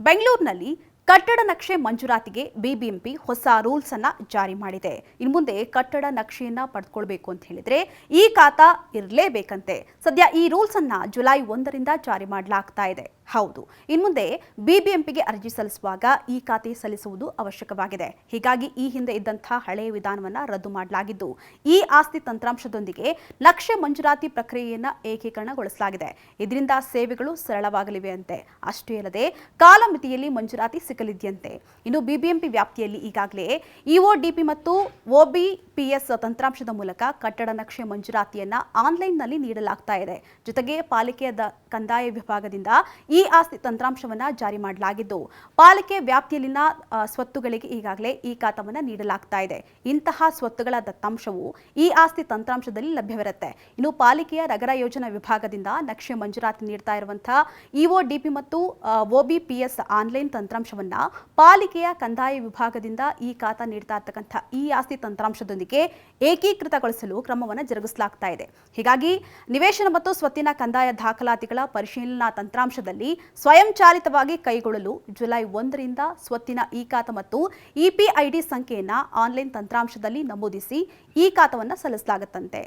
ಬೆಂಗಳೂರಿನಲ್ಲಿ ಕಟ್ಟಡ ನಕ್ಷೆ ಮಂಜೂರಾತಿಗೆ ಬಿಬಿಎಂಪಿ ಹೊಸ ರೂಲ್ಸ್ ಅನ್ನ ಜಾರಿ ಮಾಡಿದೆ. ಇನ್ನು ಮುಂದೆ ಕಟ್ಟಡ ನಕ್ಷೆಯನ್ನ ಪಡೆದುಕೊಳ್ಳಬೇಕು ಅಂತ ಹೇಳಿದ್ರೆ ಈ ಖಾತಾ ಇರಲೇಬೇಕಂತೆ. ಸದ್ಯ ಈ ರೂಲ್ಸ್ ಅನ್ನ ಜುಲೈ 1ರಿಂದ ಜಾರಿ ಮಾಡಲಾಗ್ತಾ ಇದೆ. ಹೌದು, ಇನ್ನು ಮುಂದೆ ಬಿಬಿಎಂಪಿಗೆ ಅರ್ಜಿ ಸಲ್ಲಿಸುವಾಗ ಈ ಖಾತೆ ಸಲ್ಲಿಸುವುದು ಅವಶ್ಯಕವಾಗಿದೆ. ಹೀಗಾಗಿ ಈ ಹಿಂದೆ ಇದ್ದಂತಹ ಹಳೆಯ ವಿಧಾನವನ್ನ ರದ್ದು ಮಾಡಲಾಗಿದ್ದು ಈ ಆಸ್ತಿ ತಂತ್ರಾಂಶದೊಂದಿಗೆ ನಕ್ಷೆ ಮಂಜೂರಾತಿ ಪ್ರಕ್ರಿಯೆಯನ್ನ ಏಕೀಕರಣಗೊಳಿಸಲಾಗಿದೆ. ಇದರಿಂದ ಸೇವೆಗಳು ಸರಳವಾಗಲಿವೆ ಅಂತೆ. ಅಷ್ಟೇ ಅಲ್ಲದೆ ಕಾಲಮಿತಿಯಲ್ಲಿ ಮಂಜೂರಾತಿ ಸಿಗಲಿದೆಯಂತೆ. ಇನ್ನು ಬಿಬಿಎಂಪಿ ವ್ಯಾಪ್ತಿಯಲ್ಲಿ ಈಗಾಗಲೇ ಇಒಡಿಪಿ ಮತ್ತು ಒಬಿಪಿಎಸ್ ತಂತ್ರಾಂಶದ ಮೂಲಕ ಕಟ್ಟಡ ನಕ್ಷೆ ಮಂಜೂರಾತಿಯನ್ನ ಆನ್ಲೈನ್ನಲ್ಲಿ ನೀಡಲಾಗ್ತಾ ಇದೆ. ಜೊತೆಗೆ ಪಾಲಿಕೆಯ ಕಂದಾಯ ವಿಭಾಗದಿಂದ ಈ ಆಸ್ತಿ ತಂತ್ರಾಂಶವನ್ನ ಜಾರಿ ಮಾಡಲಾಗಿದ್ದು ಪಾಲಿಕೆ ವ್ಯಾಪ್ತಿಯಲ್ಲಿನ ಸ್ವತ್ತುಗಳಿಗೆ ಈಗಾಗಲೇ ಈ ಖಾತವನ್ನ ನೀಡಲಾಗ್ತಾ ಇದೆ. ಇಂತಹ ಸ್ವತ್ತುಗಳ ದತ್ತಾಂಶವು ಈ ಆಸ್ತಿ ತಂತ್ರಾಂಶದಲ್ಲಿ ಲಭ್ಯವಿರುತ್ತೆ. ಇನ್ನು ಪಾಲಿಕೆಯ ನಗರ ಯೋಜನಾ ವಿಭಾಗದಿಂದ ನಕ್ಷೆ ಮಂಜೂರಾತಿ ನೀಡ್ತಾ ಇರುವಂತಹ ಇಒಡಿಪಿ ಮತ್ತು ಒಬಿಪಿಎಸ್ ಆನ್ಲೈನ್ ತಂತ್ರಾಂಶವನ್ನ ಪಾಲಿಕೆಯ ಕಂದಾಯ ವಿಭಾಗದಿಂದ ಈ ಖಾತಾ ನೀಡ್ತಾ ಇರ್ತಕ್ಕಂಥ ಈ ಆಸ್ತಿ ತಂತ್ರಾಂಶದೊಂದಿಗೆ ಏಕೀಕೃತಗೊಳಿಸಲು ಕ್ರಮವನ್ನು ಜರುಗಿಸಲಾಗ್ತಾ ಇದೆ. ಹೀಗಾಗಿ ನಿವೇಶನ ಮತ್ತು ಸ್ವತ್ತಿನ ಕಂದಾಯ ದಾಖಲಾತಿಗಳ ಪರಿಶೀಲನಾ ತಂತ್ರಾಂಶದಲ್ಲಿ ಸ್ವಯಂಚಾಲಿತವಾಗಿ ಕೈಗೊಳ್ಳಲು ಜುಲೈ 1ರಿಂದ ಸ್ವತ್ತಿನ ಇ ಖಾತಾ ಮತ್ತು ಇಪಿಐಡಿ ಸಂಖ್ಯೆಯನ್ನು ಆನ್ಲೈನ್ ತಂತ್ರಾಂಶದಲ್ಲಿ ನಮೂದಿಸಿ ಈ ಖಾತವನ್ನು ಸಲ್ಲಿಸಲಾಗುತ್ತಂತೆ.